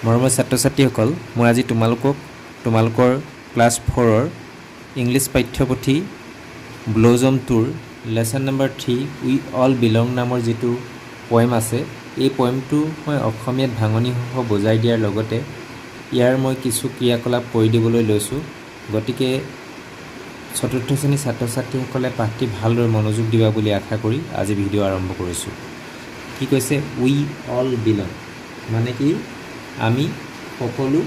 মৰমৰ ছাত্ৰ-ছাত্ৰীসকল, মই আজি তোমালোকৰ ক্লাছ 4ৰ ইংলিছ পাঠ্যপুথি ব্লজম 2ৰ লেসন নম্বৰ 3 উই অল বিলং নামৰ যিটো পয়েম আছে, এই পয়েমটো মই অসমীয়াত ভাঙনিসহ বুজাই দিয়াৰ লগতে ইয়াৰ মই কিছু ক্ৰিয়াকলাপ কৰি দিবলৈ লৈছোঁ। গতিকে চতুৰ্থ শ্ৰেণীৰ ছাত্ৰ-ছাত্ৰীসকলে পাঠটি ভালদৰে মনোযোগ দিবা বুলি আশা কৰি আজি ভিডিঅ' আৰম্ভ কৰিছোঁ। কি কৈছে? উই অল বিলং মানে কি? আমি সকলো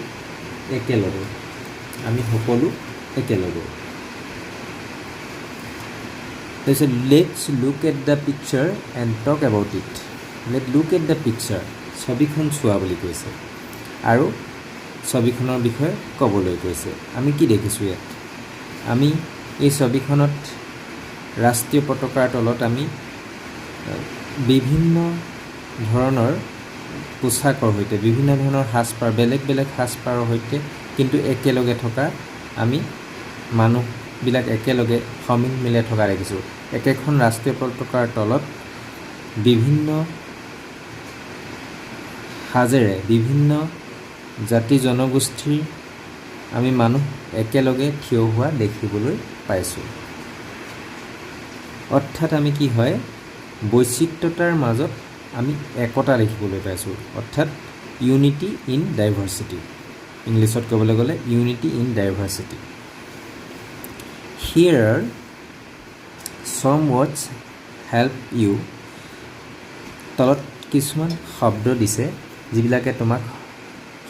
একেলগে। তাৰপিছত let's look at the picture and talk about it. Look at the picture, ছবিখন চোৱা বুলি কৈছে আৰু ছবিখনৰ বিষয়ে ক'বলৈ কৈছে। আমি কি দেখিছোঁ ইয়াত? আমি এই ছবিখনত ৰাষ্ট্ৰীয় পতাকাৰ তলত আমি বিভিন্ন ধৰণৰ পোচাকৰ সৈতে, বিভিন্ন ধৰণৰ সাজপাৰ, বেলেগ বেলেগ সাজপাৰৰ সৈতে কিন্তু একেলগে থকা আমি মানুহবিলাক একেলগে সমিল মিলাই থকা দেখিছোঁ। একেখন ৰাষ্ট্ৰীয় পতাকাৰ তলত বিভিন্ন সাজেৰে বিভিন্ন জাতি জনগোষ্ঠীৰ আমি মানুহ একেলগে থিয় হোৱা দেখিবলৈ পাইছোঁ। অৰ্থাৎ আমি কি হয়? বৈচিত্ৰতাৰ মাজত আমি একতা দেখিবলৈ পাইছোঁ। অৰ্থাৎ ইউনিটি ইন ডাইভাৰ্চিটি। ইংলিছত ক'বলৈ গ'লে unity in diversity. Here some words help you। তলত কিছুমান শব্দ দিছে যিবিলাকে তোমাক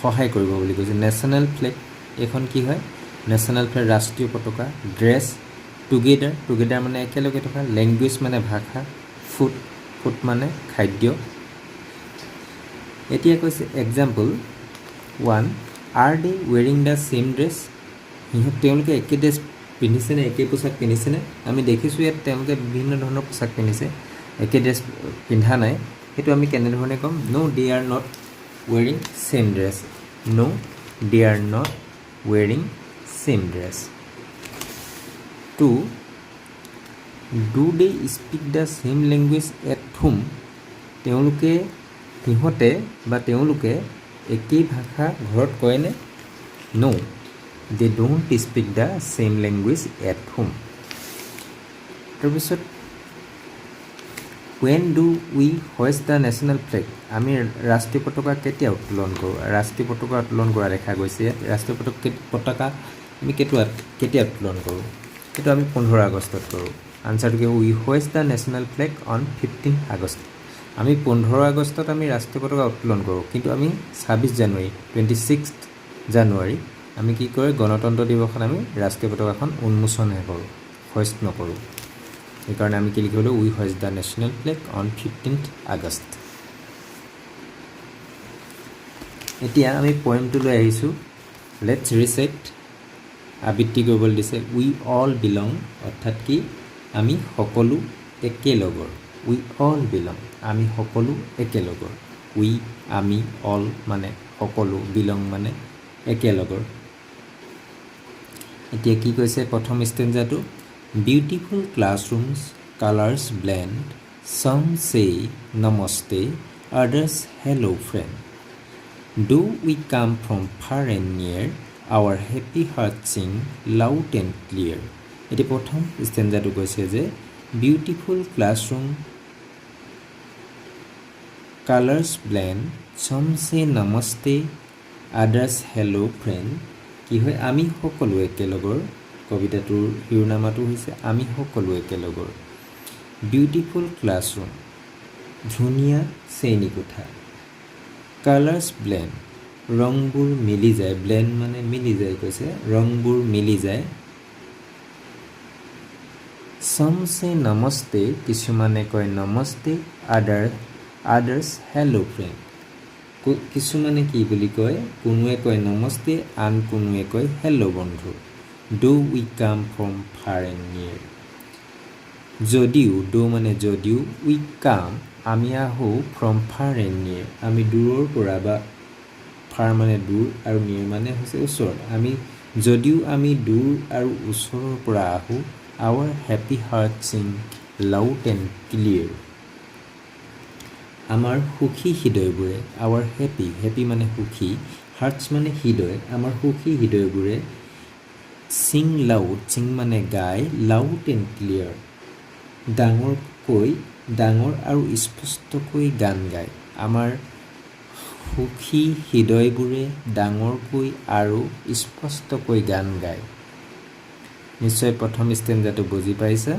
সহায় কৰিব বুলি কৈছে। নেশ্যনেল ফ্লেগ, এইখন কি হয়? নেশ্যনেল ফ্লেগ, ৰাষ্ট্ৰীয় পতাকা। ড্ৰেছ, টুগেডাৰ মানে একেলগে থকা। লেংগুৱেজ মানে ভাষা। ফুড মানে খাদ্য। এতিয়া কৈছে example 1, are they wearing the same dress. তেওঁলোকে একে ড্ৰেছ পিন্ধিছেনে? একে পোচাক পিন্ধিছেনে? আমি দেখিছোঁ ইয়াত তেওঁলোকে বিভিন্ন ধৰণৰ পোচাক পিন্ধিছে, একে ড্ৰেছ পিন্ধা নাই। সেইটো আমি কেনেধৰণে ক'ম? No they are not wearing same dress. No they are not wearing same dress. 2, do they speak the same language at home. তেওঁলোকে একেই ভাষা ঘৰত কয়নে? No they don't speak the same language at home. তাৰপিছত when do we hoist the national flag. আমি ৰাষ্ট্ৰীয় পতাকা কেতিয়া উত্তোলন কৰোঁ? ৰাষ্ট্ৰীয় পতাকা উত্তোলন কৰা দেখা গৈছে ইয়াত। ৰাষ্ট্ৰীয় পতাকা আমি কেতিয়া উত্তোলন কৰোঁ? সেইটো আমি 15 আগষ্টত কৰোঁ। আনচাৰটো কি? We hoist the national flag on 15 August. আমি 15 আগষ্টত আমি ৰাষ্ট্ৰীয় পতাকা উত্তোলন কৰোঁ, কিন্তু আমি 26 জানুৱাৰী 26 জানুৱাৰী আমি কি কৰোঁ? গণতন্ত্ৰ দিৱসত আমি ৰাষ্ট্ৰীয় পতাকাখন উন্মোচনহে কৰোঁ, হোইষ্ট নকৰোঁ। সেইকাৰণে আমি কি লিখিবলৈ? We hoist the national flag on 15 August. এতিয়া আমি পইণ্টটোলৈ আহিছোঁ। Let's recite. আবৃত্তি কৰিবলৈ দিছে। উই অল বিলং অৰ্থাৎ কি? আমি সকলো একেলগৰ। উই অল বিলং, আমি সকলো একেলগৰ। উই, আমি, অল মানে সকলো, বিলং মানে একেলগৰ। এতিয়া কি কৈছে প্ৰথম ষ্টেঞ্জাটো? Beautiful classrooms, colours blend, some say namaste, others hello friend. Do we come from far and near, our happy hearts sing loud and clear. এটি প্ৰথম ষ্টেঞ্জাটো কৈছে যে beautiful classroom, colours blend, some say namaste, others hello friend। কি হয়? আমি সকলো একেলগৰ। কবিতাটোৰ শিৰোনামাটো হৈছে আমি সকলো একেলগৰ। বিউটিফুল ক্লাছৰুম, ধুনীয়া শ্ৰেণীকোঠা। কালাৰ্ছ ব্লেণ্ড, ৰংবোৰ মিলি যায়। ব্লেণ্ড মানে মিলি যায় কৈছে, ৰংবোৰ মিলি যায়। some say namaste, কিছুমানে কয় নমস্তে। others hello friend, কিছুমানে কি বুলি কয়? কোনোৱে কয় নমস্তে, আন কোনোৱে কয় হেল্ল' বন্ধু। do we come from far and near, যদিও, do মানে যদিও, we come আমি আহোঁ, from far and near আমি দূৰৰ পৰা, বা far মানে দূৰ আৰু near মানে হৈছে ওচৰ। যদিও আমি দূৰ আৰু ওচৰৰ পৰা আহোঁ, our happy heart sing loud and clear। আমাৰ সুখী হৃদয়বোৰে our happy মানে সুখী hearts মানে হৃদয় আমাৰ সুখী হৃদয়বোৰে sing loud sing মানে গায় loud and clear ডাঙৰ আৰু স্পষ্টকৈ গান গায় আমাৰ সুখী হৃদয়বোৰে ডাঙৰকৈ আৰু স্পষ্টকৈ গান গায় নিশ্চয় প্ৰথম ষ্টেঞ্জাটো বুজি পাইছা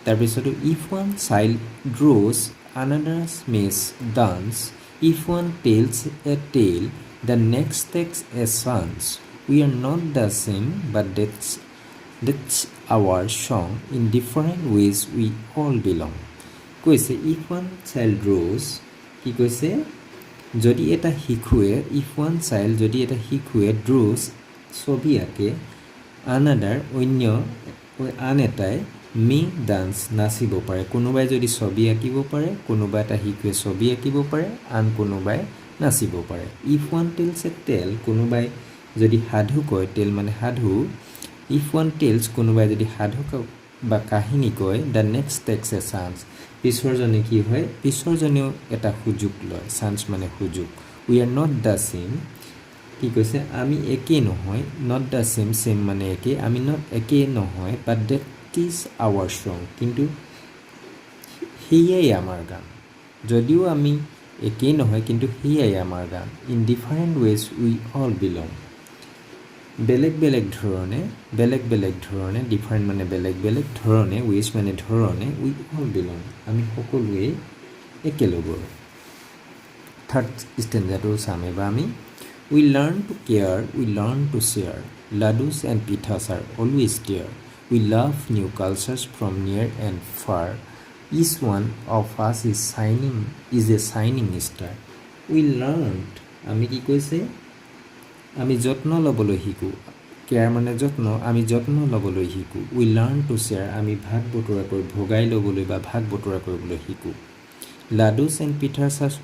তাৰপিছতো if one child grows another may dance if one tells a tale the next takes a chance we are not the same but that's our song in different ways we all belong কৈছে if one child grows কি কৈছে যদি এটা শিশুৱে if one child যদি এটা শিশুৱে draws ছবি আঁকে another আন এটাই মে ডান্স নাচিব পাৰে কোনোবাই যদি ছবি আঁকিব পাৰে কোনোবা এটা শিশুৱে ছবি আঁকিব পাৰে আন কোনোবাই নাচিব পাৰে if one tells a tale কোনোবাই যদি সাধু কয় টেল মানে সাধু if one tells কোনোবাই যদি সাধু বা কাহিনী কয় the next takes a chance পিছৰজনে কি হয় পিছৰজনেও এটা সুযোগ লয় chance মানে সুযোগ we are not the same কি কৈছে আমি একে নহয় not the same মানে একে আমি not একে নহয় but that is our song কিন্তু হিয়াই আমাৰ গান যদিও আমি একে নহয় কিন্তু হিয়াই আমাৰ গান in different ways we all belong বেলেগ ধৰণে different মানে বেলেগ ধৰণে ways মানে ধৰণে we all belong আমি সকলোৱে একেলগৰ থাৰ্ড ষ্টেঞ্জাটো চামেবা আমি we learn to care we learn to share ladus and pithas are always there we love new cultures from near and far each one of us is a shining star we learned আমি কি কৈছে আমি যত্ন ল'বলৈ শিকো care মানে যত্ন আমি যত্ন ল'বলৈ শিকো we learn to share আমি ভাগ বতৰা কৰি ভগাই ল'বলৈ বা ভাগ বতৰা কৰিবলৈ শিকো ladus and pithas are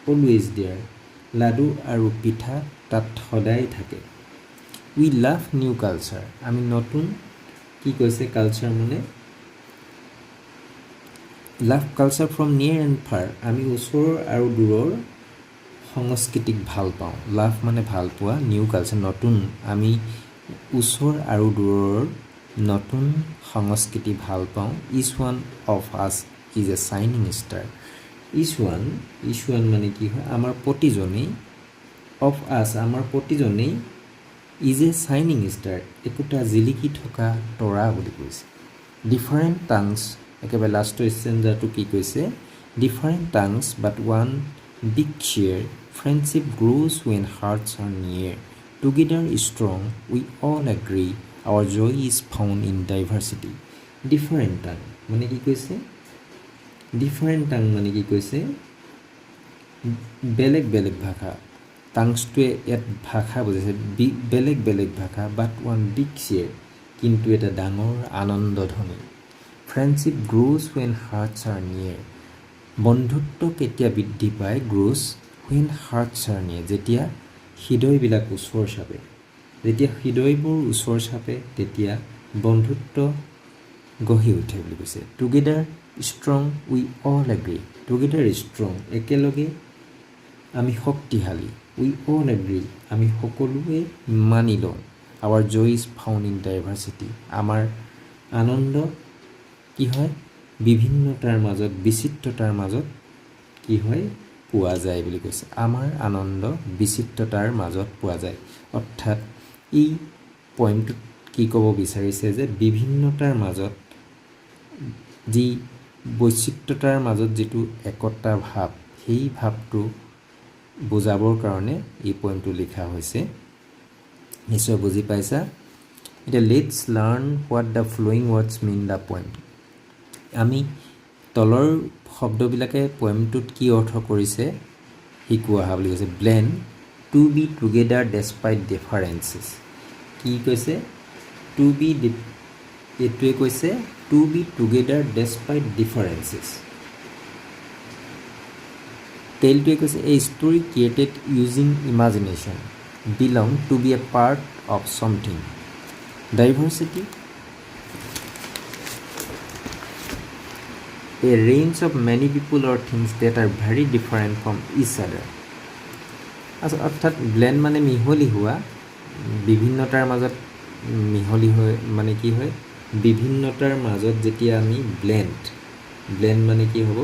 always there লাডু আৰু পিঠা তাত সদায় থাকে we love new culture আমি নতুন কি কৈছে কালচাৰ মানে love culture from near and far আমি ওচৰ আৰু দূৰৰ সংস্কৃতিক ভাল পাওঁ লাভ মানে ভাল পোৱা নিউ কালচাৰ নতুন আমি ওচৰ আৰু দূৰৰ নতুন সংস্কৃতি ভাল পাওঁ each one of us is a shining star each one মানে কি হয় আমাৰ প্ৰতিজনেই of us আমাৰ প্ৰতিজনেই is a shining star একোটা জিলিকি থকা তৰা বুলি কৈছে different tongues একেবাৰে লাষ্টৰ ষ্টেঞ্জাটো কি কৈছে different tongues but one big share friendship grows when hearts are near together strong we all agree our joy is found in diversity different tongue মানে কি কৈছে different tongue মানে কি কৈছে বেলেগ ভাষা টাংছটোৱে ইয়াত ভাষা বুজাইছে বেলেগ ভাষা বাট ওৱান বিগ শ্বেয়াৰ কিন্তু এটা ডাঙৰ আনন্দধ্বনি friendship grows when hearts are near বন্ধুত্ব কেতিয়া বৃদ্ধি পায় grows when hearts are near যেতিয়া হৃদয়বিলাক ওচৰ চাপে যেতিয়া হৃদয়বোৰ ওচৰ চাপে তেতিয়া বন্ধুত্ব গঢ়ি উঠে বুলি কৈছে together strong we all agri together strong একেলগে আমি শক্তিশালী উই অল এগ্ৰি আমি সকলোৱে মানি লওঁ our joy is found in diversity আমাৰ আনন্দ কি হয় বিভিন্নতাৰ মাজত বিচিত্ৰতাৰ মাজত কি হয় পোৱা যায় বুলি কৈছে আমাৰ আনন্দ বিচিত্ৰতাৰ মাজত পোৱা যায় অৰ্থাৎ এই পইণ্টটোত কি ক'ব বিচাৰিছে যে বিভিন্নতাৰ মাজত যি বৈচিত্ৰতাৰ মাজত যিটো একতা ভাৱ সেই ভাৱটো বুজাবৰ কাৰণে এই পইণ্টটো লিখা হৈছে নিশ্চয় বুজি পাইছা এতিয়া let's learn what the flowing words mean the poem আমি তলৰ শব্দবিলাকে পইমটোত কি অৰ্থ কৰিছে শিকোৱা অহা বুলি কৈছে blend to be together despite differences কি কৈছে টু বি এইটোৱে কৈছে to be together despite differences টেলটোৱে কৈছে a story created using imagination belong to be a part of something diversity a range of many people or things that are very different from each other. অৰ্থাৎ blend মানে মিহলি হোৱা বিভিন্নতাৰ মাজত মিহলি হৈ মানে কি হয় বিভিন্নতাৰ মাজত যেতিয়া আমি ব্লেণ্ড মানে কি হ'ব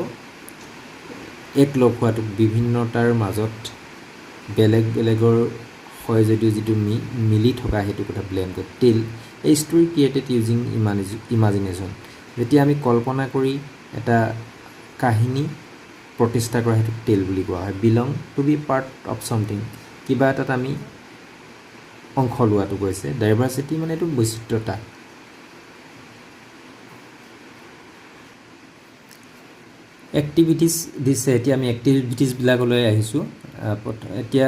এক লগ হোৱাটো বিভিন্নতাৰ মাজত বেলেগ বেলেগৰ হয় যদিও যিটো মিলি থকা সেইটো কথা ব্লেণ্ড কয় টেল এ ষ্টৰী ক্ৰিয়েটেড ইউজিং ইমাজিনেশ্যন যেতিয়া আমি কল্পনা কৰি এটা কাহিনী প্ৰতিষ্ঠা কৰা সেইটো টেল বুলি কোৱা হয় belong to be part of something কিবা এটাত আমি অংশ লোৱাটো কৈছে ডাইভাৰ্চিটি মানে এইটো বৈচিত্ৰতা এক্টিভিটিজ দিছে এতিয়া আমি এক্টিভিটিজবিলাকলৈ আহিছোঁ এতিয়া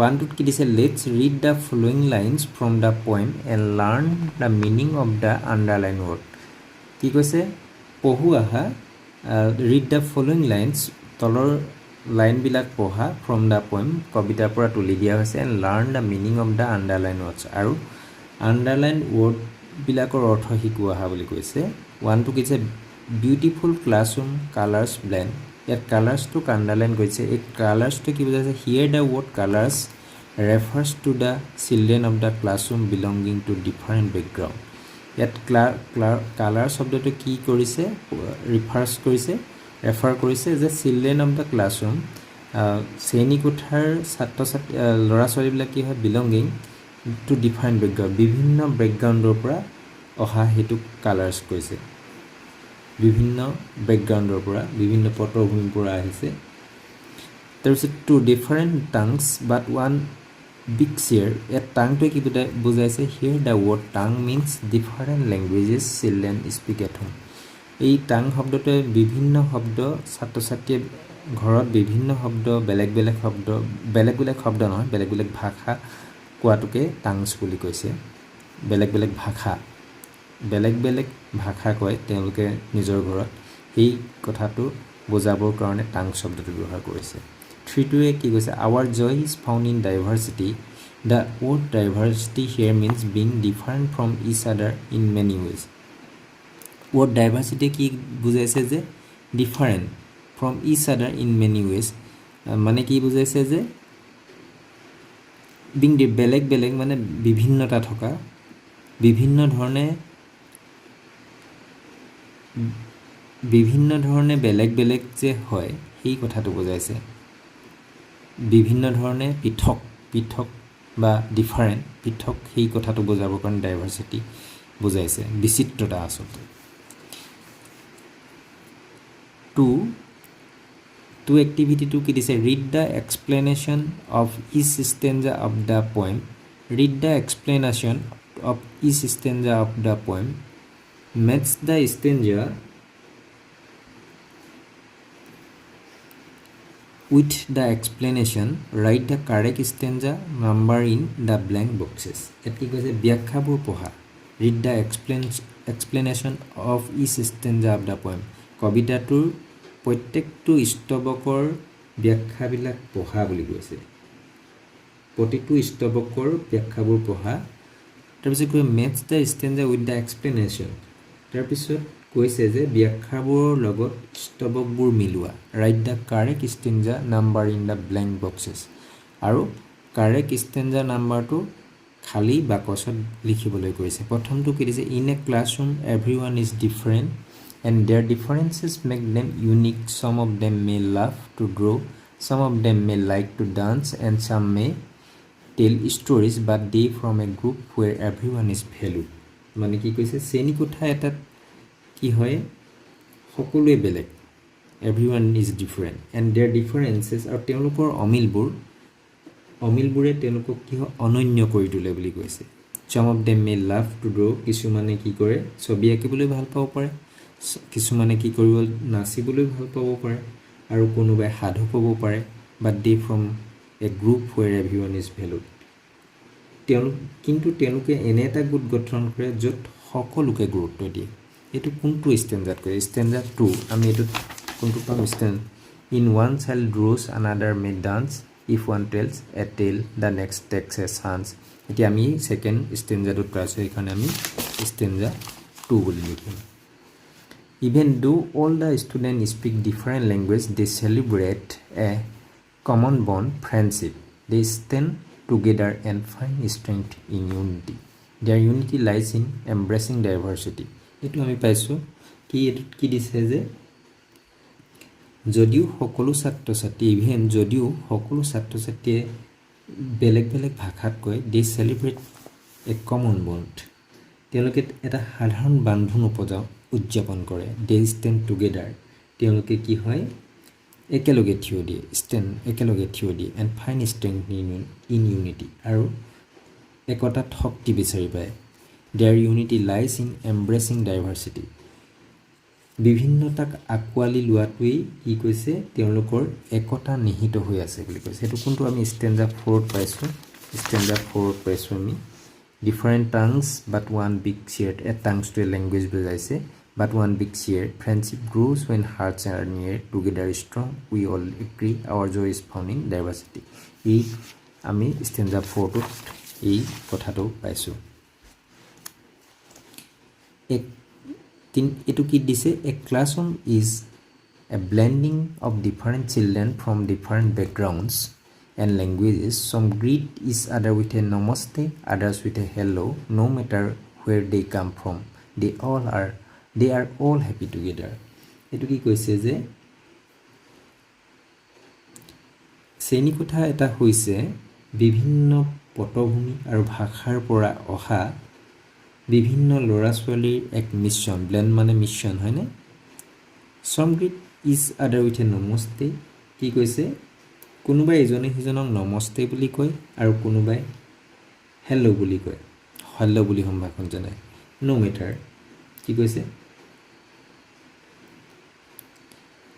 1 কি দিছে let's read the following lines from the poem and learn the meaning of the underline word কি কৈছে পঢ়ো আহা ৰিড দ্য ফলোয়িং লাইনছ তলৰ লাইনবিলাক পঢ়া ফ্ৰম দ্য পয়েম কবিতাৰ পৰা তুলি দিয়া হৈছে and learn the meaning of the underline words আৰু আণ্ডাৰলাইন ৱৰ্ডবিলাকৰ অৰ্থ শিকোৱা আহা বুলি কৈছে 1 কি দিছে বিউটিফুল ক্লাছৰুম কালাৰ্ছ ব্লেণ্ড ইয়াত কালাৰ্ছটোক আণ্ডাৰলাইন কৰিছে এই কালাৰ্ছটো কি বুজাইছে here the word colours refers to the children of the classroom belonging to different background ইয়াত কালাৰ শব্দটো কি কৰিছে ৰেফাৰ কৰিছে যে চিলড্ৰেন অফ দ্য ক্লাছৰুম শ্ৰেণীকোঠাৰ ছাত্ৰ ছাত্ৰী ল'ৰা ছোৱালীবিলাক কি হয় বিলংগিং টু ডিফাৰেণ্ট বেকগ্ৰাউণ্ড বিভিন্ন বেকগ্ৰাউণ্ডৰ পৰা অহা সেইটোক কালাৰ্ছ কৈছে বিভিন্ন বেকগ্ৰাউণ্ডৰ পৰা বিভিন্ন পটভূমিৰ পৰা আহিছে তাৰপিছত two different tongues but one big share ইয়াত টাংটোৱে কি বুজাইছে হিয়াৰ দ্য ৱৰ্ড টাং means different languages children speak at home এই টাং শব্দটোৱে বিভিন্ন শব্দ ছাত্ৰ ছাত্ৰীয়ে ঘৰত বিভিন্ন শব্দ বেলেগ বেলেগ শব্দ নহয় বেলেগ বেলেগ ভাষা কোৱাটোকে টাংছ বুলি কৈছে বেলেগ বেলেগ ভাষা কয় তেওঁলোকে নিজৰ ঘৰত সেই কথাটো বুজাবৰ কাৰণে টাং শব্দটো ব্যৱহাৰ কৰিছে 3টোৱে কি কৈছে our joy is found in diversity the word diversity here means being different from each other in many ways word diversity কি বুজাইছে যে different from each other in many ways মানে কি বুজাইছে যে বিং বেলেগ বেলেগ মানে বিভিন্নতা থকা বিভিন্ন ধৰণে বেলেগ বেলেগ যে হয় সেই কথাটো বুজাইছে বিভিন্ন ধৰণে পৃথক বা ডিফাৰেণ্ট পৃথক সেই কথাটো বুজাবৰ কাৰণে ডাইভাৰ্চিটি বুজাইছে বিচিত্ৰতা আচলতে 2 এক্টিভিটিটো কি দিছে read the explanation of each stanza of the poem read the explanation of each stanza of the poem match the stanza with the explanation write the correct stanza number in the blank boxes এটি কৈছে ব্যাখ্যাবোৰ পঢ়া read the explanation of each stanza of the poem কবিতাটোৰ প্ৰত্যেকটো স্তবকৰ ব্যাখ্যাবিলাক পঢ়া বুলি কৈছে প্ৰতিটো স্তবকৰ ব্যাখ্যাবোৰ পঢ়া তাৰপিছত কৈ match the stanza with the explanation তাৰপিছত কৈছে যে ব্যাখ্যাবোৰৰ লগত স্তবকবোৰ মিলোৱা write the correct stanza number in the blank boxes আৰু কাৰেক্ট ষ্টেঞ্জা নাম্বাৰটো খালী বাকচত লিখিবলৈ কৈছে প্ৰথমটো কি দিছে in a classroom everyone is different and there differences make them unique some of them may love to draw some of them may like to dance and some may tell stories but they from a group where everyone is valued মানে কি কৈছে শ্ৰেণীকোঠা এটাত কি হয় সকলোৱে বেলেগ everyone is different and there differences আৰু তেওঁলোকৰ অমিলবোৰে তেওঁলোকক কি হয় অনন্য কৰি তোলে বুলি কৈছে some of them may love to draw কিছুমানে কি কৰে ছবি আঁকিবলৈ ভাল পাব পাৰে কিছুমানে কি কৰিব নাচিবলৈ ভাল পাব পাৰে আৰু কোনোবাই সাধু ক'ব পাৰে but they from a group where everyone is valued কিন্তু তেওঁলোকে এনে এটা গোট গঠন কৰে য'ত সকলোকে গুৰুত্ব দিয়ে এইটো কোনটো ষ্টেঞ্জাত কৰে ষ্টেঞ্জা 2 আমি এইটো কোনটো পাম stanza in one child draws another may dance if one tells a tale the next takes a chance এতিয়া আমি ছেকেণ্ড ষ্টেঞ্জাটোত পাইছোঁ সেইকাৰণে আমি ষ্টেঞ্জা 2 বুলি লিখিম Even though all the students speak different language, they celebrate a common bond, friendship. They stand together and find strength in unity. Their unity lies in embracing diversity. এইটো আমি পাইছোঁ কি এইটোত কি দিছে যে যদিও সকলো ছাত্ৰ ছাত্ৰী ইভেন যদিও সকলো ছাত্ৰ ছাত্ৰীয়ে বেলেগ বেলেগ ভাষাত কয় দে চেলিব্ৰেট এ কমন বণ্ড তেওঁলোকে এটা সাধাৰণ বান্ধোন উদযাপন কৰে দে ষ্টেণ্ড টুগেডাৰ তেওঁলোকে কি হয় একেলগে থিয় দিয়ে একেলগে থিয় দিয়ে and find strength in unity আৰু একতাত শক্তি বিচাৰি পায় their unity lies in embracing diversity বিভিন্নতাক আঁকোৱালি লোৱাটোৱেই কি কৈছে তেওঁলোকৰ একতা নিহিত হৈ আছে বুলি কৈছে সেইটো কোনটো আমি ষ্টেঞ্জা 4ত পাইছোঁ আমি different tongues but one big shared এ টাংছটো লেংগুৱেজ বুজাইছে but one big shared friendship grows when hearts are near together strong we all agree our joy is found in diversity এই আমি ষ্টেঞ্জা 4টোত এই কথাটো পাইছোঁ এইটো কি দিছে a classroom is a blending of different children from different backgrounds and languages some greet each other with a namaste others with a hello' no matter where they come from they are all happy together এইটো কি কৈছে যে শ্ৰেণীকোঠা এটা হৈছে বিভিন্ন পটভূমি আৰু ভাষাৰ পৰা অহা বিভিন্ন ল'ৰা ছোৱালীৰ এক মিশ্ৰণ ব্লেণ্ড মানে মিশ্ৰণ হয়নে চম greet each other with a namaste কি কৈছে কোনোবাই ইজনে সিজনক নমস্তে বুলি কয় আৰু কোনোবাই হেল্ল' বুলি কয় হেল্ল' বুলি সম্ভাষণ জনায় ন' মেটাৰ কি কৈছে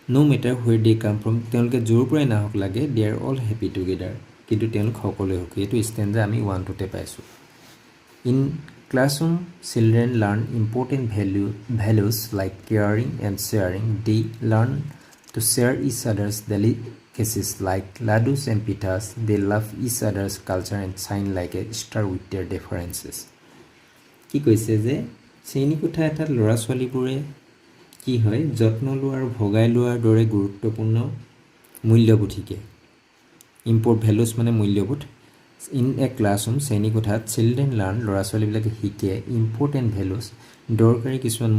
ন' matter where they come from তেওঁলোকে য'ৰ পৰাই নাহক লাগে দে আৰ অল হেপী টুগেডাৰ কিন্তু তেওঁলোক সকলোৱে সুখী এইটো ষ্টেঞ্জা আমি 1-2তে পাইছোঁ in classroom children learn important values like caring and sharing they learn to share each other's delicacies like ladus and pitas they love each other's culture and shine like a star with their differences কি কৈছে যে শ্ৰেণীকোঠা এটা ল'ৰা ছোৱালীবোৰে কি হয় যত্ন লোৱা আৰু ভগাই লোৱাৰ দৰে গুৰুত্বপূৰ্ণ মূল্যবোধ শিকে ইম্পৰ্ট ভ্যালুজ মানে মূল্যবোধ ইন এ ক্লাছৰুম শ্ৰেণীকোঠাত চিলড্ৰেন লাৰ্ণ ল'ৰা ছোৱালীবিলাকে শিকে ইম্পৰ্টেণ্ট ভেলুজ দৰকাৰী কিছুমান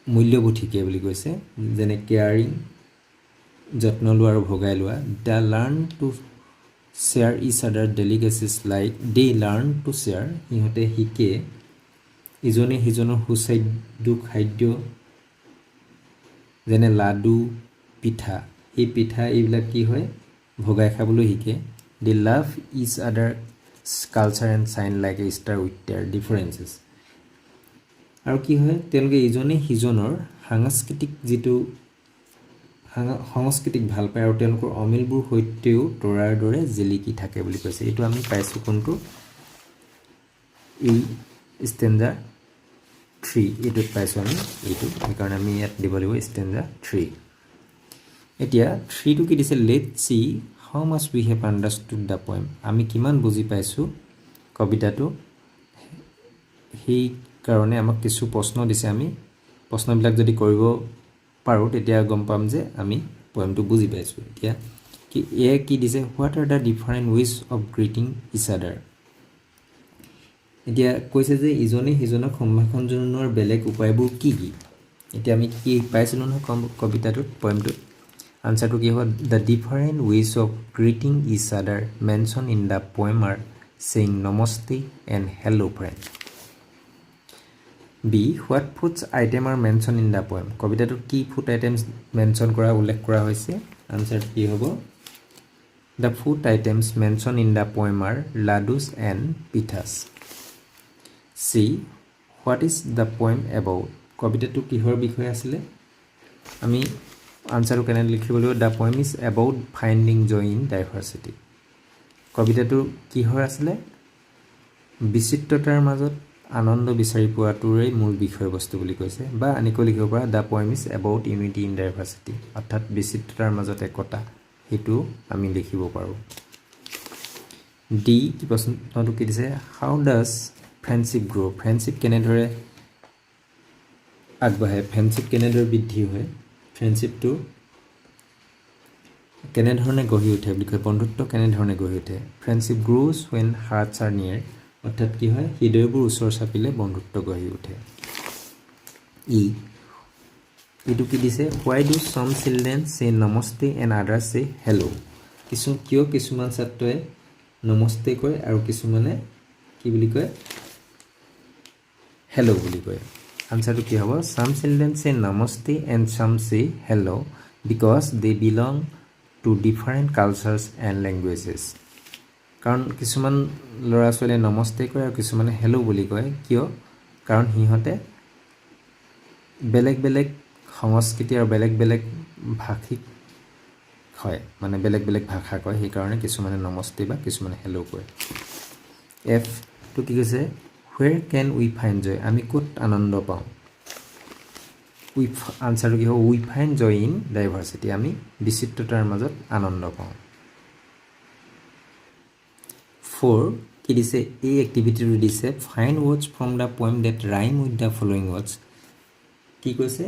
মূল্যবোধ শিকে বুলি কৈছে যেনে কেয়াৰিং যত্ন লোৱা আৰু ভগাই লোৱা they learn to share each other delicacies like they learn to share সিহঁতে শিকে ইজনে সিজনৰ সুস্বাদু খাদ্য যেনে লাডু পিঠা এই পিঠা এইবিলাক কি হয় ভগাই খাবলৈ শিকে they love each other's culture and shine like a star with their differences আৰু কি হয় তেওঁলোকে ইজনে সিজনৰ সাংস্কৃতিক ভাল পায় আৰু তেওঁলোকৰ অমিলবোৰ সৈতেও তৰাৰ দৰে জিলিকি থাকে বুলি কৈছে এইটো আমি পাইছোঁ কোনটো এই ষ্টেঞ্জা 3 এইটোত পাইছোঁ আমি এইটো সেইকাৰণে আমি ইয়াত দিব লাগিব ষ্টেঞ্জা 3 এতিয়া 3টো কি দিছে let see how much we have understood the poem আমি কিমান বুজি পাইছোঁ কবিতাটো সেই কাৰণে আমাক কিছু প্ৰশ্ন দিছে আমি প্ৰশ্নবিলাক যদি কৰিব পাৰোঁ তেতিয়া গম পাম যে আমি পয়েমটো বুজি পাইছোঁ এতিয়া কি কি দিছে what are the different ways of greeting each আদাৰ এতিয়া কৈছে যে ইজনে সিজনক সম্ভাষণ জনোৱাৰ বেলেগ উপায়বোৰ কি কি এতিয়া আমি কি পাইছিলোঁ নহয় কবিতাটোত পয়েমটোত আনসাৰটো কি হ'ব the different ways of greeting each other mention in the poem are saying namaste and hello' friend B what foods item are mention in the poem কবিতাটোত কি ফুড আইটেমছ মেনশ্যন কৰা উল্লেখ কৰা হৈছে আনসাৰটো কি হ'ব the food items mention in the poem are laddoos and pithas see what is the poem about কবিতাটো কিহৰ বিষয়ে আছিলে আমি আনসাৰটো কেনে লিখিব লাগিব the poem is about finding joy in diversity কবিতাটো কিহৰ আছিলে বিচিত্ৰতাৰ মাজত আনন্দ বিচাৰি পোৱাটোৰেই মূল বিষয়বস্তু বুলি কৈছে বা আনিকৈ লিখিব পৰা the poem is about unity in diversity অৰ্থাৎ বিচিত্ৰতাৰ মাজত একতা সেইটো আমি লিখিব পাৰোঁ ডি কি প্ৰশ্নটো কি দিছে হাউ ডাজ ফ্ৰেণ্ডশ্বিপ গ্ৰ' ফ্ৰেণ্ডশ্বিপ কেনেদৰে আগবাঢ়ে ফ্ৰেণ্ডশ্বিপ কেনেদৰে বৃদ্ধি হয় ফ্ৰেণ্ডশ্বিপটো কেনেধৰণে গঢ়ি উঠে বুলি কয় বন্ধুত্ব কেনেধৰণে গঢ়ি উঠে friendship grows when hearts R নিয়াৰ অৰ্থাৎ কি হয় হৃদয়বোৰ ওচৰ চাপিলে বন্ধুত্ব গঢ়ি উঠে এইটো কি দিছে হোৱাই ডু চাম চিলড্ৰেন চে নমস্তে এণ্ড আদাৰ্ছ চে হেল্ল' কিয় কিছুমান ছাত্ৰই নমস্তে কয় আৰু কিছুমানে কি বুলি কয় হেল্ল' বুলি কয় আনচাৰটো কি হ'ব চাম চিলড্ৰেন চে namaste and some say hello' because they belong to different cultures and languages কাৰণ কিছুমান ল'ৰা ছোৱালীয়ে নমস্তে কয় আৰু কিছুমানে হেল্ল' বুলি কয় কিয় কাৰণ সিহঁতে বেলেগ বেলেগ সংস্কৃতি আৰু বেলেগ বেলেগ ভাষিক হয় মানে বেলেগ বেলেগ ভাষা কয় সেইকাৰণে কিছুমানে নমস্তে বা কিছুমানে হেল্ল' কয় এফটো কি কৈছে হুৱেৰ কেন উই ফাইণ্ড জয় আমি ক'ত আনন্দ পাওঁ আনচাৰটো কি হ'ব উই ফাইণ্ড জয় ইন ডাইভাৰ্চিটি আমি বিচিত্ৰতাৰ মাজত আনন্দ পাওঁ 4 কি দিছে এই এক্টিভিটিটো দিছে find words from the poem that rhyme with the following words কি কৈছে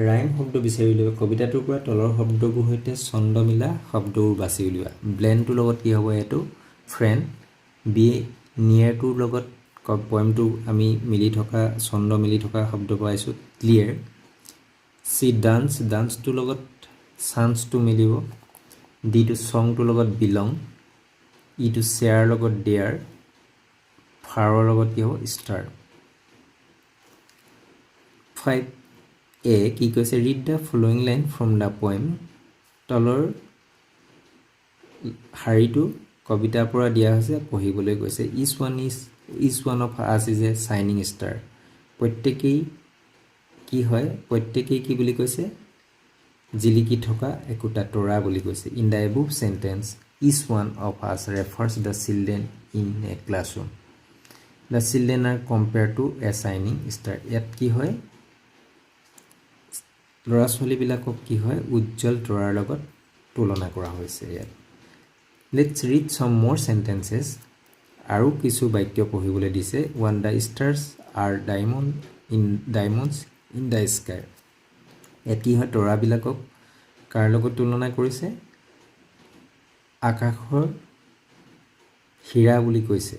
ৰাইম শব্দ বিচাৰি উলিয়াব কবিতাটোৰ পৰা তলৰ শব্দবোৰ সৈতে ছন্দ মিলা শব্দবোৰ বাছি উলিওৱা ব্লেণ্ডটোৰ লগত কি হ'ব এইটো ফ্ৰেণ্ড বি নিয়াৰটোৰ লগত পয়েমটো আমি মিলি থকা ছন্দ মিলি থকা শব্দ পাইছোঁ ক্লিয়াৰ চি ডান্সটোৰ লগত চান্সটো মিলিব ডিটো ছংটোৰ লগত বিলং ইটো শ্বেয়াৰ লগত ডেয়াৰ ফাৰৰ লগত কি হ'ব ষ্টাৰ 5 এ কি কৈছে read the following line from the poem তলৰ শাৰীটো কবিতাৰ পৰা দিয়া হৈছে পঢ়িবলৈ কৈছে each one of us is a shining star প্ৰত্যেকেই কি হয় প্ৰত্যেকেই কি বুলি কৈছে জিলিকি থকা একোটা তৰা বুলি কৈছে in the above sentence is one of us refers the children in a classroom the children are compare to a shining star ইয়াত কি হয় ল'ৰা ছোৱালীবিলাকক কি হয় উজ্জ্বল তৰাৰ লগত তুলনা কৰা হৈছে ইয়াত লেটছ ৰিড চাম মোৰ চেণ্টেন্সেছ আৰু কিছু বাক্য পঢ়িবলৈ দিছে one the stars are diamonds in the sky ইয়াত কি হয় তৰাবিলাকক কাৰ লগত তুলনা কৰিছে আকাশৰ হীৰা বুলি কৈছে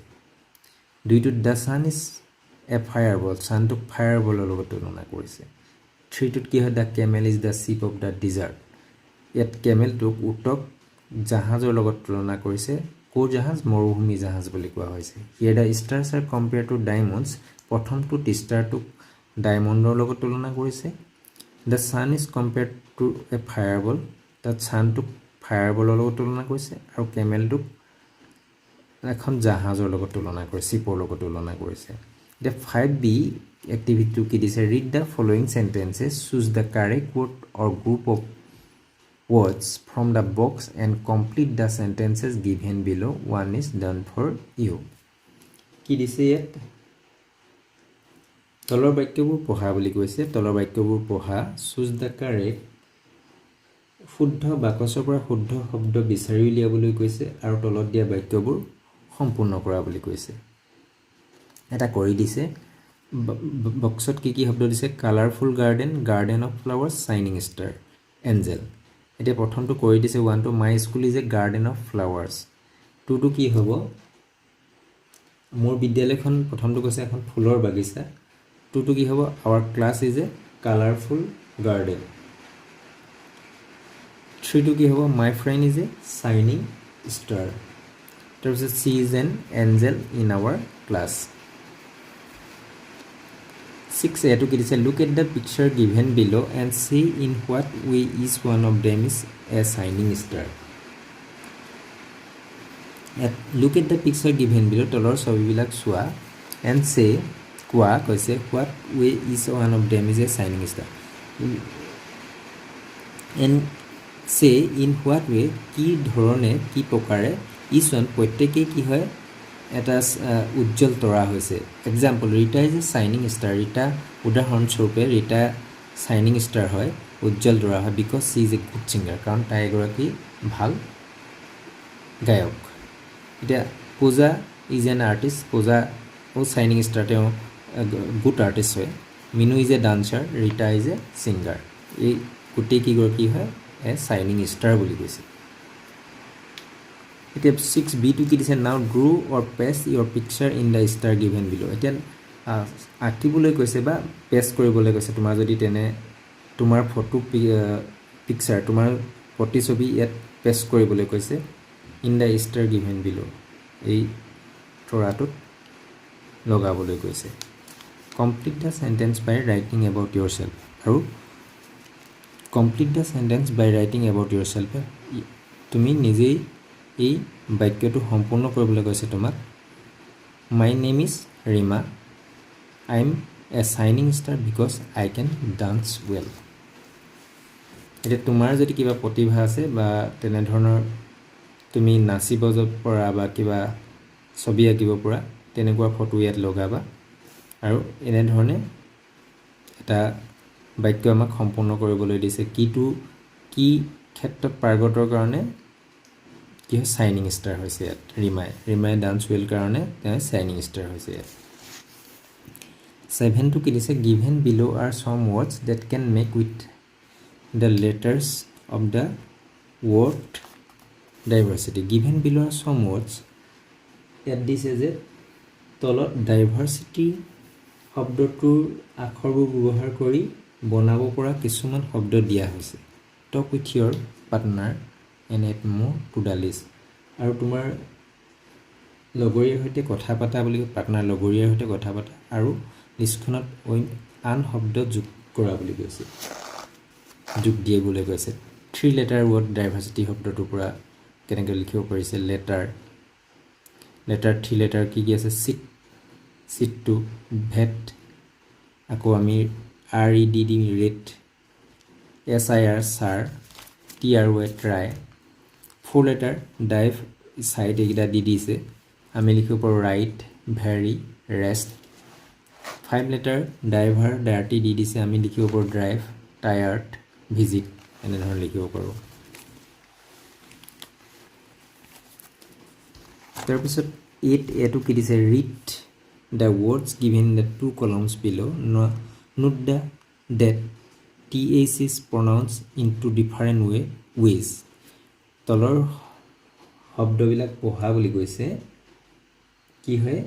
দুইটোত the sun is a fireball ছানটোক ফায়াৰবলৰ লগত তুলনা কৰিছে 3টোত কি হয় the camel is the ship of the desert ইয়াত কেমেলটোক উটক জাহাজৰ লগত তুলনা কৰিছে ক'ৰ জাহাজ মৰুভূমি জাহাজ বুলি কোৱা হৈছে here the stars are compare to diamonds প্ৰথমটোত ষ্টাৰটোক ডায়মণ্ডৰ লগত তুলনা কৰিছে the sun is compare to a fireball তাত ছানটোক ফায়াৰবলৰ লগত তুলনা কৰিছে আৰু কেমেলটোক এখন জাহাজৰ লগত তুলনা কৰিছে শ্বিপৰ লগত তুলনা কৰিছে এতিয়া 5B এক্টিভিটিটো কি দিছে read the following sentences choose the correct word or group of words from the box and complete the sentences given below one is done for you কি দিছে ইয়াত তলৰ বাক্যবোৰ পঢ়া বুলি কৈছে তলৰ বাক্যবোৰ পঢ়া চুজ দ্য কাৰেক্ট শুদ্ধ বাকচৰ পৰা শুদ্ধ শব্দ বিচাৰি উলিয়াবলৈ কৈছে আৰু তলত দিয়া বাক্যবোৰ সম্পূৰ্ণ কৰা বুলি কৈছে এটা কৰি দিছে বক্সত কি শব্দ দিছে colourful garden of flowers shining star angel এতিয়া প্ৰথমটো কৰি দিছে 1 to my school is a garden of flowers 2টো কি হ'ব মোৰ বিদ্যালয়খন প্ৰথমটো কৈছে এখন ফুলৰ বাগিচা 2টো কি হ'ব our class is a colourful garden 3টো কি হ'ব my friend is a shining star তাৰপিছত she is an angel in our class 6 এটো কি দিছে look at the picture given below and see in what way is one of them is a shining star look at the picture given below তলৰ ছবিবিলাক চোৱা and say কোৱা কৈছে what way is one of them is a shining star and say in what way কি ধৰণে কি প্ৰকাৰে is one প্ৰত্যেকেই কি হয় এটা উজ্জ্বল তৰা হৈছে example Rita is a shining star Rita উদাহৰণস্বৰূপে ৰীতা চাইনিং ষ্টাৰ হয় উজ্জ্বল তৰা হয় because she is a good singer কাৰণ তাই এগৰাকী ভাল গায়ক এতিয়া Puja is an artist Puja shining star তেওঁ গুড আৰ্টিষ্ট হয় Minu is a dancer Rita is a singer এই গোটেই কি হয় এ চাইনিং ষ্টাৰ বুলি কৈছে এতিয়া 6b টো কি দিছে now draw or paste your picture in the star given below এতিয়া আঁকিবলৈ কৈছে বা পেষ্ট কৰিবলৈ কৈছে তোমাৰ যদি তেনে তোমাৰ ফটো পিকচাৰ তোমাৰ প্ৰতিছবি ইয়াত পেষ্ট কৰিবলৈ কৈছে ইন দ্য ষ্টাৰ গিভেন বিলো এই তৰাটোত লগাবলৈ কৈছে complete the sentence by writing about yourself আৰু complete the sentence by writing about yourself তুমি নিজেই এই বাক্যটো সম্পূৰ্ণ কৰিবলৈ কৈছে তোমাক my name is Reema I am a shining star because I can dance well এতিয়া তোমাৰ যদি কিবা প্ৰতিভা আছে বা তেনেধৰণৰ তুমি নাচিব পৰা বা কিবা ছবি আঁকিব পৰা তেনেকুৱা ফটো ইয়াত লগাবা আৰু এনেধৰণে এটা বাক্য আমাক সম্পূৰ্ণ কৰিবলৈ দিছে কি ক্ষেত্ৰত পাৰ্গতৰ কাৰণে কি হয় চাইনিং ষ্টাৰ হৈছে ইয়াত ৰীমাই ডান্স ৱেল কাৰণে তেওঁ চাইনিং ষ্টাৰ হৈছে ইয়াত 7 টো কি দিছে given below are some words that can make with the letters of the word diversity given below are some words ইয়াত দিছে যে তলত ডাইভাৰ্চিটি শব্দটোৰ আখৰবোৰ ব্যৱহাৰ কৰি বনাব পৰা কিছুমান শব্দ দিয়া হৈছে talk with your partner and add more to the list আৰু তোমাৰ লগৰীয়াৰ সৈতে কথা পতা বুলি পাৰ্টনাৰ লগৰীয়াৰ সৈতে কথা পতা আৰু লিষ্টখনত আন শব্দ যোগ কৰা বুলি কৈছে যোগ দিবলৈ কৈছে 3 লেটাৰ ৱৰ্ড ডাইভাৰ্চিটি শব্দটোৰ পৰা কেনেকৈ লিখিব পাৰিছে লেটাৰ 3 লেটাৰ কি আছে চিটটো ভেট আকৌ আমি RED দি ৰেট SIR sir TRY try 4 letter dive side এইকেইটা দি দিছে আমি লিখিব পাৰোঁ right very rest 5 letter driver dirty দি দিছে আমি লিখিব পাৰোঁ ড্ৰাইভ টায়াৰ্ড ভিজিট এনেধৰণে লিখিব পাৰোঁ তাৰপিছত 8 এটো কি দিছে read the words given the 2 columns below note that ডেট TH is pronounced into different ways তলৰ শব্দবিলাক পঢ়া বুলি কৈছে কি হয়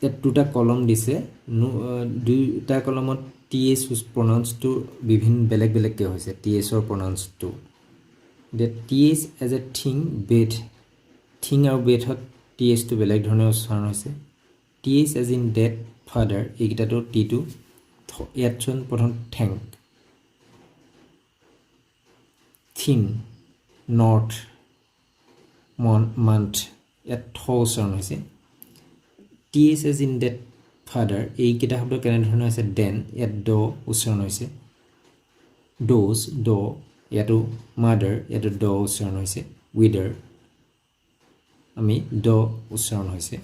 ইয়াত দুটা কলম দিছে দুটা কলমত TH pronounced to বিভিন্ন বেলেগকৈ হৈছে TH ৰ pronounced to that TH as a thing bed thing আৰু bedত TH টো বেলেগ ধৰণে উচ্চাৰণ হৈছে TH as in dead father এইকেইটাটো T টো ইয়াত চোন প্ৰথম থ্যাংক থিং নৰ্থ মান্থ ইয়াত থ উচ্চাৰণ হৈছে TH as in dead father এইকেইটা শব্দ কেনেধৰণে হৈছে দেন ইয়াত ড উচ্চাৰণ হৈছে ডোজ ড ইয়াতো মাদাৰ ইয়াতো ড উচ্চাৰণ হৈছে উইডাৰ আমি ড উচ্চাৰণ হৈছে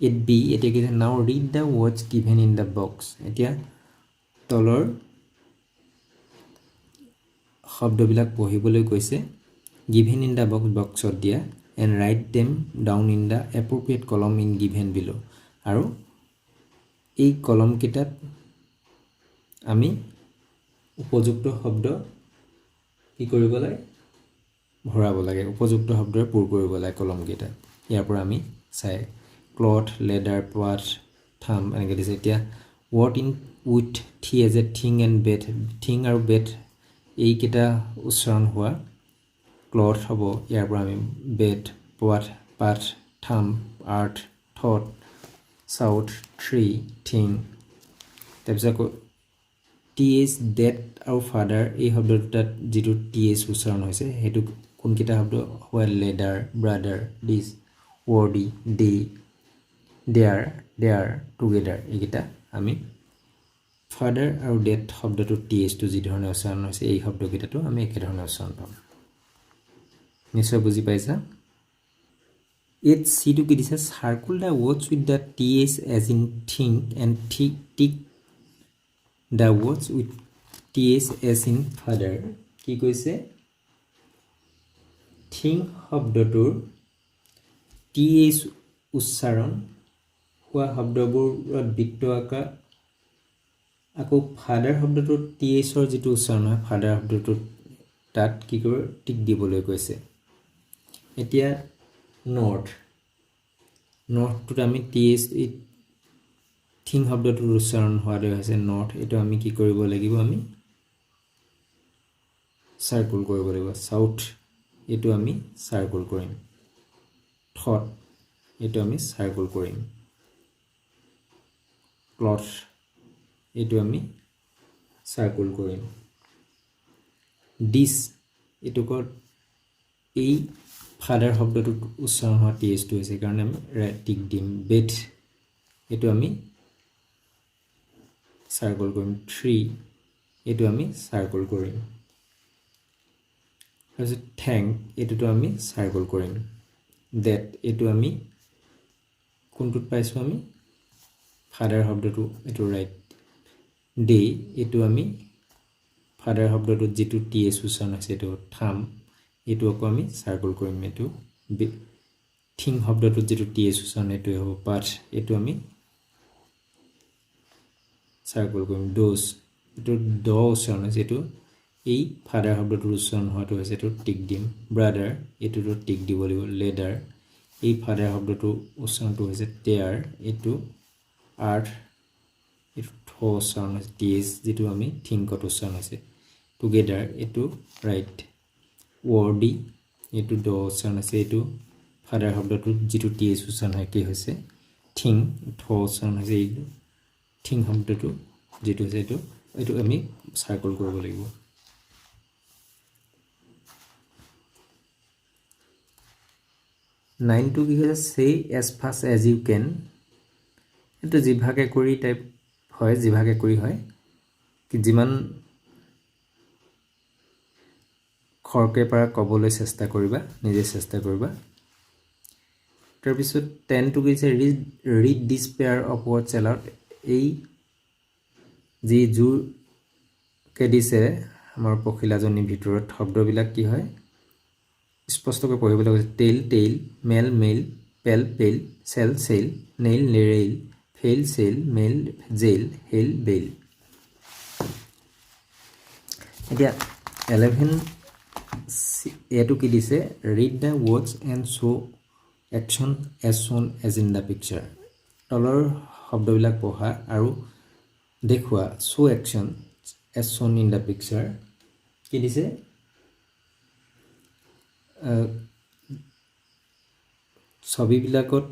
it be এতিয়া কি now read the words given in the box এতিয়া তলৰ শব্দবিলাক পঢ়িবলৈ কৈছে গিভেন ইন দ্য বক্সত দিয়া and write them down in the appropriate কলম ইন গিভেন বিলো আৰু এই কলমকেইটাত আমি উপযুক্ত শব্দ কি কৰিব লাগে ভৰাব লাগে উপযুক্ত শব্দৰে পূৰ কৰিব লাগে কলমকেইটা ইয়াৰ পৰা আমি চাই ক্লথ লেডাৰ পাথ থাম এনেকৈ দিছে এতিয়া word in with th as a thing and bed thing আৰু বেড এইকেইটা উচ্চাৰণ হোৱা ক্লথ হ'ব ইয়াৰ পৰা আমি বেড পাথ থাম আৰ্থ থট চাউথ থ্ৰী থিং তাৰপিছত আকৌ TH ডেট আৰু ফাদাৰ এই শব্দ দুটাত যিটো TH উচ্চাৰণ হৈছে সেইটো কোনকেইটা শব্দ হয় leather brother this worthy they their together এইকেইটা আমি ফাদাৰ আৰু ডেট শব্দটো TH টো যি ধৰণে উচ্চাৰণ হৈছে এই শব্দকেইটাটো আমি একেধৰণে উচ্চাৰণ পাম নিশ্চয় বুজি পাইছা এইট চি টো কি দিছে circle the words with the TH as in think and tick the words with TH as in father কি কৈছে থিং শব্দটোৰ TH উচ্চাৰণ হোৱা শব্দবোৰত বৃত্ত আঁকা আকৌ ফাদাৰ শব্দটোত টিএছৰ যিটো উচ্চাৰণ হয় ফাদাৰ শব্দটোত তাত কি কৰিব টিক দিবলৈ কৈছে এতিয়া নৰ্থটোত আমি টিএছ থিং শব্দটোৰ উচ্চাৰণ হোৱাদৰে হৈছে নৰ্থ এইটো আমি কি কৰিব লাগিব আমি সাৰ্কুল কৰিব লাগিব সাউথ এইটো আমি সাৰ্কুল কৰিম থট এইটো আমি সাৰ্কুল কৰিম ক্লথ এইটো আমি সাৰ্কুল কৰিম ডিছ এইটো কত এই ফাদাৰ শব্দটোত উচ্চাৰণ হোৱা টিএছটো হৈছে কাৰণে আমি টিক দিম বেড এইটো আমি সাৰ্কুল কৰিম ট্ৰী এইটো আমি সাৰ্কুল কৰিম তাৰপিছত থ্যাংক এইটোতো আমি সাৰ্কুল কৰিম ডেট এইটো আমি কোনটোত পাইছোঁ আমি ফাদাৰ শব্দটো এইটো ৰাইট ডে এইটো আমি ফাদাৰ শব্দটোত যিটো টিএছ উচ্চাৰণ আছে এইটো থাম এইটো আকৌ আমি সাৰ্কুল কৰিম এইটো থিং শব্দটোত যিটো টিএছ উচ্চাৰণ এইটো হ'ব পাথ এইটো আমি সাৰ্কুল কৰিম ডোজ এইটো ড উচ্চাৰণ আছে এইটো এই ফাদাৰ শব্দটোৰ উচ্চাৰণ হোৱাটো হৈছে এইটো টিক দিম ব্ৰাদাৰ এইটোতো টিক দিব লাগিব লেডাৰ এই ফাদাৰ শব্দটোৰ উচ্চাৰণটো হৈছে টেয়াৰ এইটো আৰ্থ এইটো থ উচ্চাৰণ হৈছে টিএছ যিটো আমি থিংকত উচ্চাৰণ হৈছে টুগেডাৰ এইটো ৰাইট ৱৰ্ডি এইটো ড উচ্চাৰণ আছে এইটো ফাদাৰ শব্দটোত যিটো টিএছ উচ্চাৰণ হয় কি হৈছে থিং থ উচ্চাৰণ হৈছে এইটো থিং শব্দটো যেটো হৈছে এইটো আমি সাৰ্কুল কৰিব লাগিব 9 টো কি হৈছে say as fast as you can এটো জিভাগে কৰি টাইপ হয় জিভাগে কৰি হয় কি যিমান খৰকে পৰা কবলৈ চেষ্টা কৰিবা নিজে চেষ্টা কৰিবা তাৰ পিছত 10 টো কি হৈছে read this pair of words aloud এই যি জুৰ কে দিছে আমাৰ পখিলাজনী ভিতৰত শব্দবিলাক কি হয় স্পষ্টকৈ পঢ়িবলৈ কৈছে টেইল টেইল মেল mail pail pail sail sail nail নেৰেইল fail sail mail jail hail bail এতিয়া 11 এটো কি দিছে read the words and show action as shown as in the picture তলৰ শব্দবিলাক পঢ়া আৰু দেখুৱা show action as shown in the picture কি দিছে ছবিবিলাকত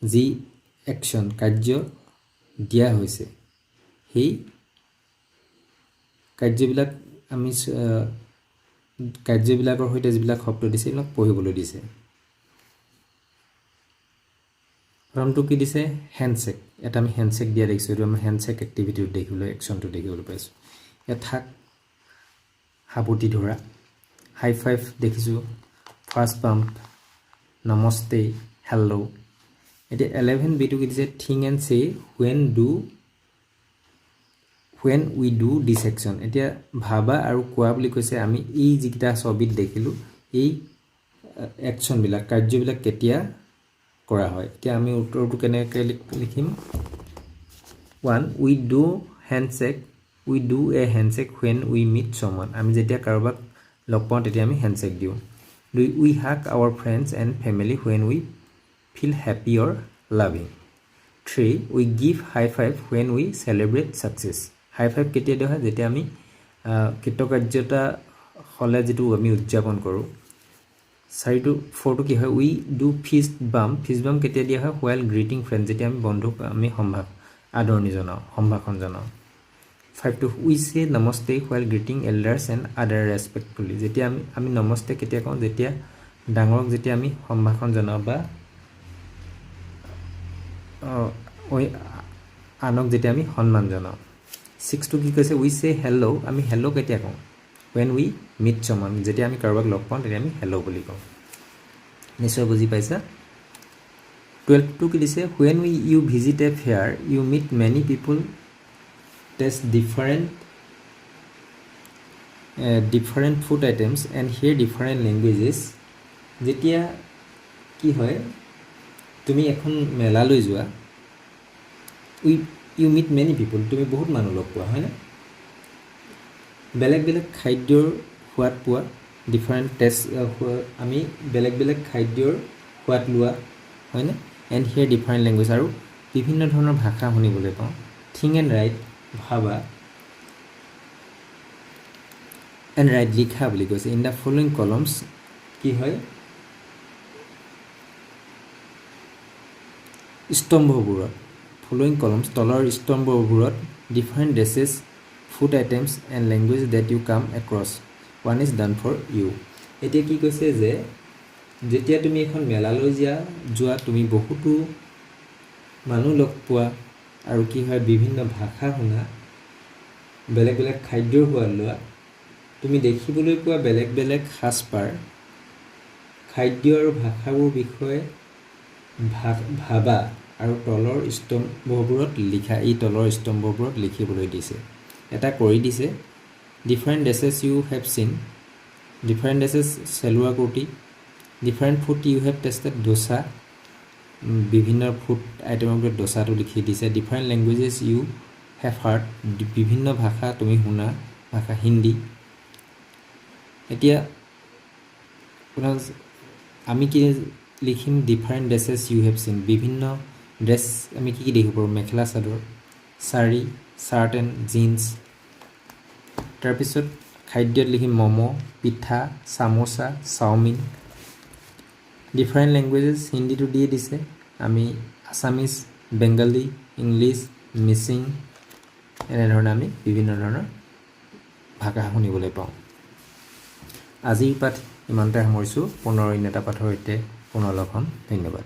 যি অ্যাকশন কাৰ্য দিয়া হৈছে সেই কাৰ্যবিলাক আমি কাৰ্যবিলাকৰ হৈতে যিবিলাক শব্দ দিছে এইবিলাক পঢ়িবলৈ দিছে প্ৰথমটো কি দিছে হ্যান্ডশেক এটা আমি হ্যান্ডশেক দিয়া দেখিছো এটো আমি হ্যান্ডশেক এক্টিভিটি দেখিবলৈ অ্যাকশনটো দেখিবলৈ পাইছো এটা হাবুটি ধৰা হাই ফাইভ দেখিছো ফার্স্ট পাম্প নমস্তে হেল্লো এটা 11 বি টু কি দিছে থিং এন্ড সে when we do this action এতিয়া ভাবা আৰু কোৱা বুলি কৈছে আমি এই যিটা ছবিত দেখিলো এই অ্যাকশন বিলাক কাৰ্যবিলাক কেতিয়া কৰা হয় এতিয়া আমি উত্তৰটো কেনেকৈ লিখিম 1 we do a handshake when we meet someone আমি যেতিয়া কাৰোবাক লগ পাওঁ তেতিয়া আমি handshake দিওঁ we hug our friends and family when we feel happy or loving 3 we give high five when we celebrate success high five কেতিয়া দিয়া হয় যেতিয়া আমি কৃতকাৰ্যতা হলে যেটো আমি উদযাপন কৰো 4 টো কি হয় we do fist bump কেতিয়া দিয়া হয় while greeting friends যেতিয়া আমি বন্ধুক আমি আদৰণি জনাও সম্ভাষণ জনাও 5 to we say namaste while greeting elders and other respectfully যেতিয়া আমি নমস্তে কেতিয়া কওঁ যেতিয়া ডাঙৰক যেতিয়া আমি সম্ভাষণ জনাও বা আনক যেতিয়া আমি সন্মান জনাও 6 to কি কৈছে we say hello আমি hello কেতিয়া কওঁ when we meet someone যেতিয়া আমি কাৰোবাক লগ পাওঁ তেতিয়া আমি hello বুলি কওঁ নিশ্চয় বুজি পাইছা 12 to কি দিছে when you visit a fair you meet many people taste different food items and hear different languages যেতিয়া কি হয় তুমি এখন মেলালৈ যোৱা, ইউ মিট মেনি পিপল, তুমি বহুত মানুহ লগ পোৱা হয়নে? বেলেগ বেলেগ খাদ্যৰ সোৱাদ পোৱা, ডিফাৰেণ্ট টেষ্ট, আমি বেলেগ বেলেগ খাদ্যৰ সোৱাদ লোৱা হয়নে? এণ্ড হিয়াৰ ডিফাৰেণ্ট লেংগুৱেজ, আৰু বিভিন্ন ধৰণৰ ভাষা শুনিবলৈ পাওঁ। থিংক এণ্ড ৰাইট, ভাবা এণ্ড ৰাইট, লিখা বুলি কৈছে। ইন দ্য ফলোয়িং কলমছ কি হয়, স্তম্ভবোৰত, ফলোয়িং কলমছ তলৰ স্তম্ভবোৰত different dresses, food items and language that you come across, one is done for you. এতিয়া কি কৈছে যে যেতিয়া তুমি এখন মেলালৈ যোৱা তুমি বহুতো মানুহ লগ পোৱা, আৰু কি হয় বিভিন্ন ভাষা শুনা, বেলেগ বেলেগ খাদ্যৰ সোৱাদ লোৱা, তুমি দেখিবলৈ পোৱা বেলেগ বেলেগ সাজপাৰ, খাদ্য আৰু ভাষাবোৰ বিষয়ে ভাবা, আৰু তলৰ স্তম্ভবোৰত লিখা। এই তলৰ স্তম্ভবোৰত লিখিবলৈ দিছে। এটা কৰি দিছে, different dresses you have seen, different dresses salwar kurti, different food you have tasted, dosa, বিভিন্ন ফুড আইটেমৰ ভিতৰত ডোচাটো লিখি দিছে। Different languages you have heard, বিভিন্ন ভাষা তুমি শুনা ভাষা, হিন্দী। এতিয়া আমি কি লিখিম, ডিফাৰেণ্ট ড্ৰেছেছ ইউ হেভ চিন, বিভিন্ন ড্ৰেছ আমি কি কি দেখিব পাৰোঁ, মেখেলা চাদৰ, শাৰী, চাৰ্ট এণ্ড জিন্স। তাৰপিছত খাদ্যত লিখিম ম'ম', পিঠা, চামোচা, চাওমিন। ডিফাৰেণ্ট লেংগুৱেজেছ, হিন্দীটো দিয়ে দিছে, আমি আছামিজ, বেংগলী, ইংলিছ, মিচিং, এনেধৰণে আমি বিভিন্ন ধৰণৰ ভাষা শুনিবলৈ পাওঁ। আজিৰ পাঠ ইমানতে সামৰিছোঁ। পুনৰ অন্য এটা পাঠৰ সৈতে পুনৰ লগ হ'ম। ধন্যবাদ।